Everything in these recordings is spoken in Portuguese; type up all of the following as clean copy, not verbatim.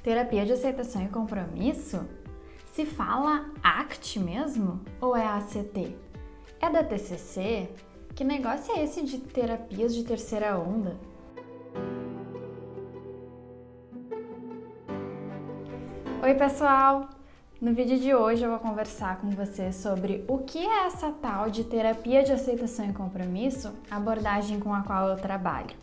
Terapia de aceitação e compromisso? Se fala ACT mesmo? Ou é ACT? É da TCC? Que negócio é esse de terapias de terceira onda? Oi pessoal! No vídeo de hoje eu vou conversar com vocês sobre o que é essa tal de terapia de aceitação e compromisso, abordagem com a qual eu trabalho.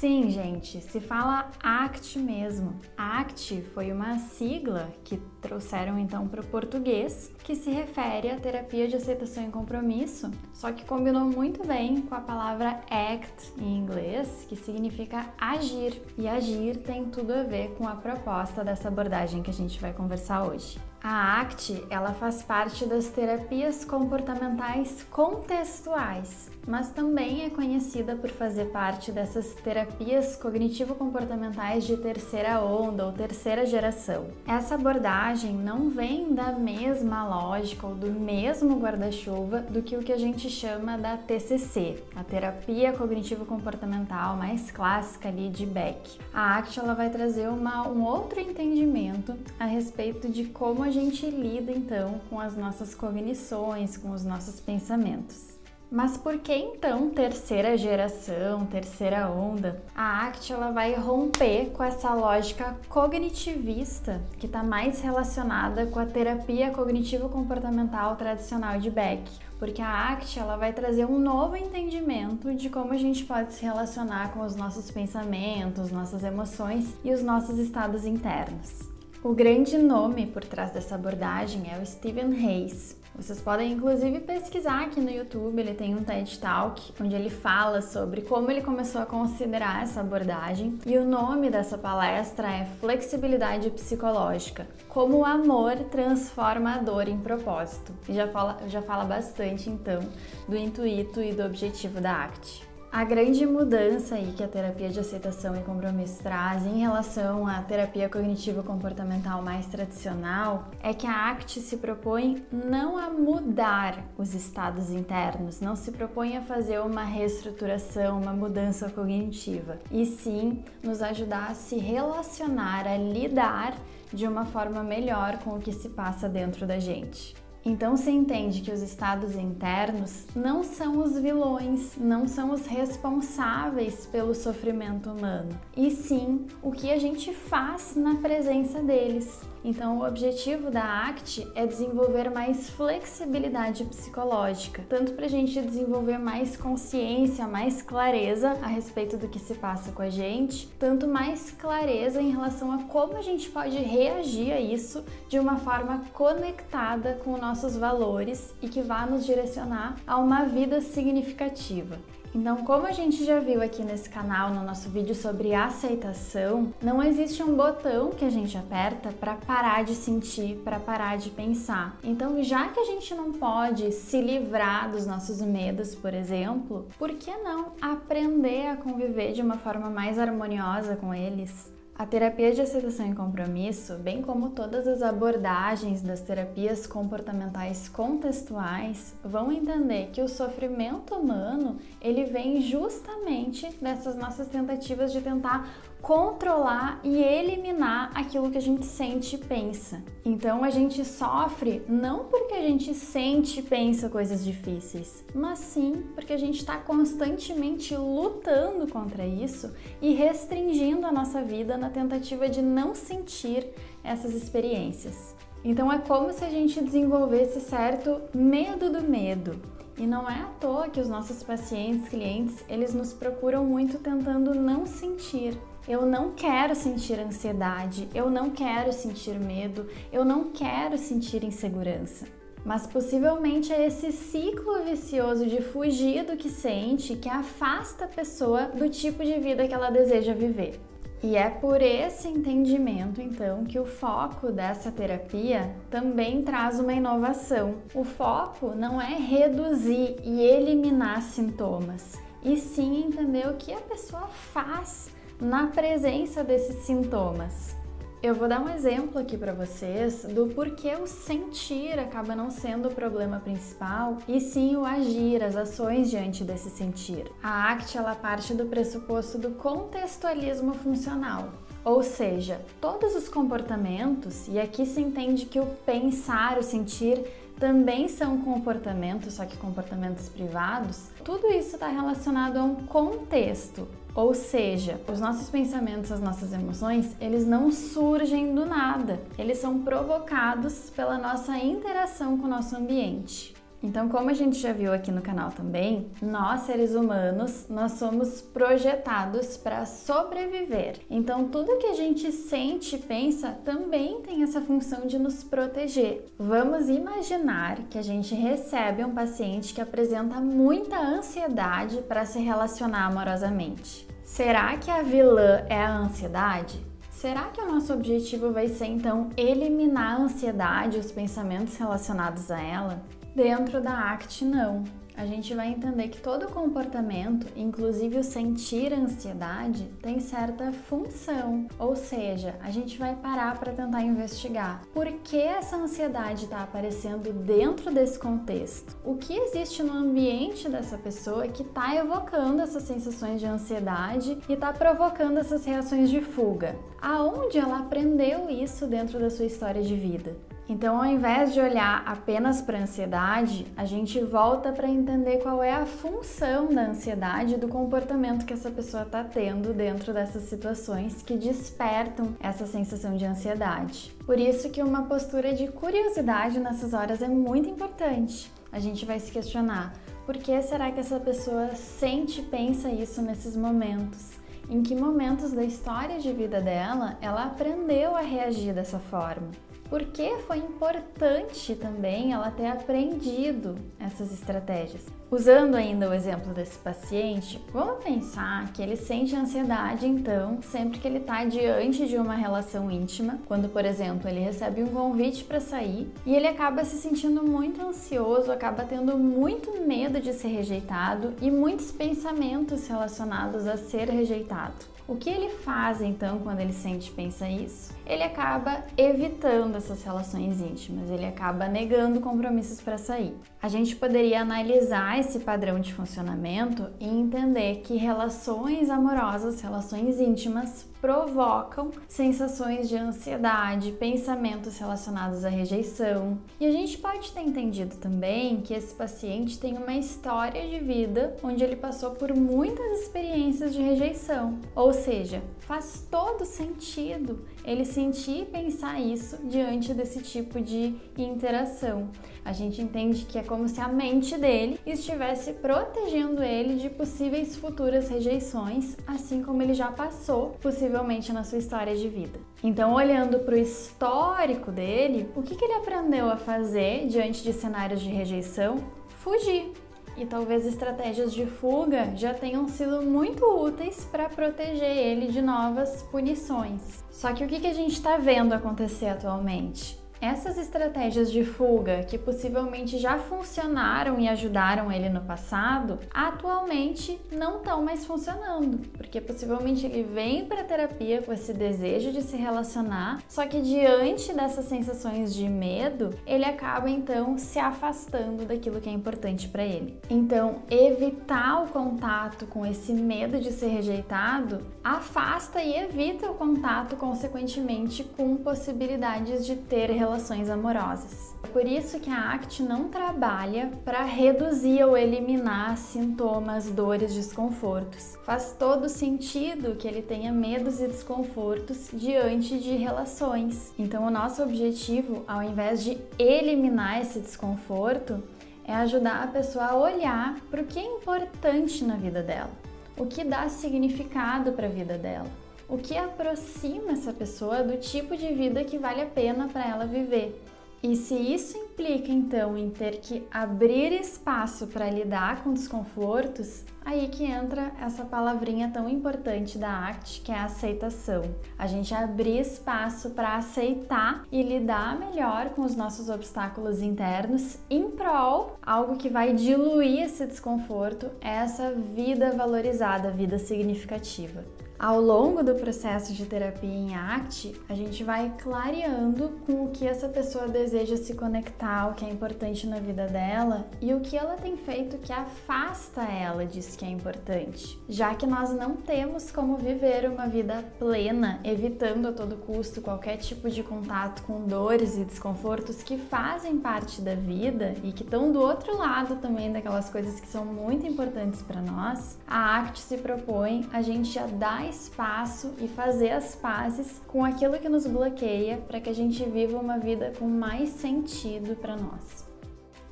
Sim, gente, se fala ACT mesmo. ACT foi uma sigla que trouxeram então para o português, que se refere à terapia de aceitação e compromisso, só que combinou muito bem com a palavra ACT em inglês, que significa agir. E agir tem tudo a ver com a proposta dessa abordagem que a gente vai conversar hoje. A ACT, ela faz parte das terapias comportamentais contextuais, mas também é conhecida por fazer parte dessas terapias cognitivo-comportamentais de terceira onda ou terceira geração. Essa abordagem não vem da mesma lógica ou do mesmo guarda-chuva do que o que a gente chama da TCC, a terapia cognitivo-comportamental mais clássica ali de Beck. A ACT, ela vai trazer um outro entendimento a respeito de como a gente lida então com as nossas cognições, com os nossos pensamentos. Mas por que então terceira geração, terceira onda? A ACT, ela vai romper com essa lógica cognitivista que está mais relacionada com a terapia cognitivo-comportamental tradicional de Beck. Porque a ACT, ela vai trazer um novo entendimento de como a gente pode se relacionar com os nossos pensamentos, nossas emoções e os nossos estados internos. O grande nome por trás dessa abordagem é o Steven Hayes. Vocês podem inclusive pesquisar aqui no YouTube, ele tem um TED Talk onde ele fala sobre como ele começou a considerar essa abordagem, e o nome dessa palestra é Flexibilidade Psicológica, como o amor transforma a dor em propósito. E já fala bastante então do intuito e do objetivo da ACT. A grande mudança aí que a terapia de aceitação e compromisso traz em relação à terapia cognitivo-comportamental mais tradicional é que a ACT se propõe não a mudar os estados internos, não se propõe a fazer uma reestruturação, uma mudança cognitiva, e sim nos ajudar a se relacionar, a lidar de uma forma melhor com o que se passa dentro da gente. Então se entende que os estados internos não são os vilões, não são os responsáveis pelo sofrimento humano, e sim o que a gente faz na presença deles. Então o objetivo da ACT é desenvolver mais flexibilidade psicológica, tanto para a gente desenvolver mais consciência, mais clareza a respeito do que se passa com a gente, tanto mais clareza em relação a como a gente pode reagir a isso de uma forma conectada com nossos valores e que vá nos direcionar a uma vida significativa. Então, como a gente já viu aqui nesse canal, no nosso vídeo sobre aceitação, não existe um botão que a gente aperta para parar de sentir, para parar de pensar. Então, já que a gente não pode se livrar dos nossos medos, por exemplo, por que não aprender a conviver de uma forma mais harmoniosa com eles? A terapia de aceitação e compromisso, bem como todas as abordagens das terapias comportamentais contextuais, vão entender que o sofrimento humano, ele vem justamente dessas nossas tentativas de tentar controlar e eliminar aquilo que a gente sente e pensa. Então a gente sofre não porque a gente sente e pensa coisas difíceis, mas sim porque a gente está constantemente lutando contra isso e restringindo a nossa vida na tentativa de não sentir essas experiências. Então é como se a gente desenvolvesse certo medo do medo. E não é à toa que os nossos pacientes, clientes, eles nos procuram muito tentando não sentir. Eu não quero sentir ansiedade, eu não quero sentir medo, eu não quero sentir insegurança. Mas possivelmente é esse ciclo vicioso de fugir do que sente que afasta a pessoa do tipo de vida que ela deseja viver. E é por esse entendimento, então, que o foco dessa terapia também traz uma inovação. O foco não é reduzir e eliminar sintomas, e sim entender o que a pessoa faz na presença desses sintomas. Eu vou dar um exemplo aqui para vocês do porquê o sentir acaba não sendo o problema principal, e sim o agir, as ações diante desse sentir. A ACT, ela parte do pressuposto do contextualismo funcional. Ou seja, todos os comportamentos, e aqui se entende que o pensar, o sentir também são comportamentos, só que comportamentos privados, tudo isso está relacionado a um contexto. Ou seja, os nossos pensamentos, as nossas emoções, eles não surgem do nada, eles são provocados pela nossa interação com o nosso ambiente. Então, como a gente já viu aqui no canal também, nós seres humanos, nós somos projetados para sobreviver. Então, tudo que a gente sente e pensa também tem essa função de nos proteger. Vamos imaginar que a gente recebe um paciente que apresenta muita ansiedade para se relacionar amorosamente. Será que a vilã é a ansiedade? Será que o nosso objetivo vai ser, então, eliminar a ansiedade e os pensamentos relacionados a ela? Dentro da ACT, não. A gente vai entender que todo comportamento, inclusive o sentir ansiedade, tem certa função. Ou seja, a gente vai parar para tentar investigar por que essa ansiedade está aparecendo dentro desse contexto. O que existe no ambiente dessa pessoa que está evocando essas sensações de ansiedade e está provocando essas reações de fuga? Aonde ela aprendeu isso dentro da sua história de vida? Então, ao invés de olhar apenas para a ansiedade, a gente volta para entender qual é a função da ansiedade e do comportamento que essa pessoa está tendo dentro dessas situações que despertam essa sensação de ansiedade. Por isso que uma postura de curiosidade nessas horas é muito importante. A gente vai se questionar, por que será que essa pessoa sente e pensa isso nesses momentos? Em que momentos da história de vida dela ela aprendeu a reagir dessa forma? Porque foi importante também ela ter aprendido essas estratégias. Usando ainda o exemplo desse paciente, vamos pensar que ele sente ansiedade, então, sempre que ele está diante de uma relação íntima, quando, por exemplo, ele recebe um convite para sair e ele acaba se sentindo muito ansioso, acaba tendo muito medo de ser rejeitado e muitos pensamentos relacionados a ser rejeitado. O que ele faz então quando ele sente e pensa isso? Ele acaba evitando essas relações íntimas, ele acaba negando compromissos para sair. A gente poderia analisar esse padrão de funcionamento e entender que relações amorosas, relações íntimas, provocam sensações de ansiedade, pensamentos relacionados à rejeição. E a gente pode ter entendido também que esse paciente tem uma história de vida onde ele passou por muitas experiências de rejeição. Ou seja, faz todo sentido ele sentir e pensar isso diante desse tipo de interação. A gente entende que é como se a mente dele estivesse protegendo ele de possíveis futuras rejeições, assim como ele já passou possivelmente na sua história de vida. Então, olhando para o histórico dele, o que ele aprendeu a fazer diante de cenários de rejeição? Fugir. E talvez estratégias de fuga já tenham sido muito úteis para proteger ele de novas punições. Só que o que a gente está vendo acontecer atualmente? Essas estratégias de fuga, que possivelmente já funcionaram e ajudaram ele no passado, atualmente não estão mais funcionando, porque possivelmente ele vem para a terapia com esse desejo de se relacionar, só que diante dessas sensações de medo, ele acaba então se afastando daquilo que é importante para ele. Então, evitar o contato com esse medo de ser rejeitado afasta e evita o contato, consequentemente, com possibilidades de ter relações amorosas. É por isso que a ACT não trabalha para reduzir ou eliminar sintomas, dores, desconfortos. Faz todo sentido que ele tenha medos e desconfortos diante de relações. Então, o nosso objetivo, ao invés de eliminar esse desconforto, é ajudar a pessoa a olhar para o que é importante na vida dela, o que dá significado para a vida dela, o que aproxima essa pessoa do tipo de vida que vale a pena para ela viver. E se isso implica, então, em ter que abrir espaço para lidar com desconfortos, aí que entra essa palavrinha tão importante da ACT, que é a aceitação. A gente abrir espaço para aceitar e lidar melhor com os nossos obstáculos internos em prol, algo que vai diluir esse desconforto, essa vida valorizada, vida significativa. Ao longo do processo de terapia em ACT, a gente vai clareando com o que essa pessoa deseja se conectar, o que é importante na vida dela e o que ela tem feito que afasta ela disso que é importante. Já que nós não temos como viver uma vida plena, evitando a todo custo qualquer tipo de contato com dores e desconfortos que fazem parte da vida e que estão do outro lado também daquelas coisas que são muito importantes para nós, a ACT se propõe a gente a dar espaço e fazer as pazes com aquilo que nos bloqueia para que a gente viva uma vida com mais sentido para nós.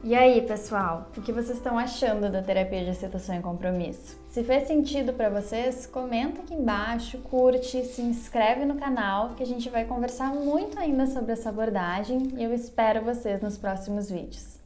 E aí, pessoal, o que vocês estão achando da terapia de aceitação e compromisso? Se fez sentido para vocês, comenta aqui embaixo, curte, se inscreve no canal que a gente vai conversar muito ainda sobre essa abordagem e eu espero vocês nos próximos vídeos.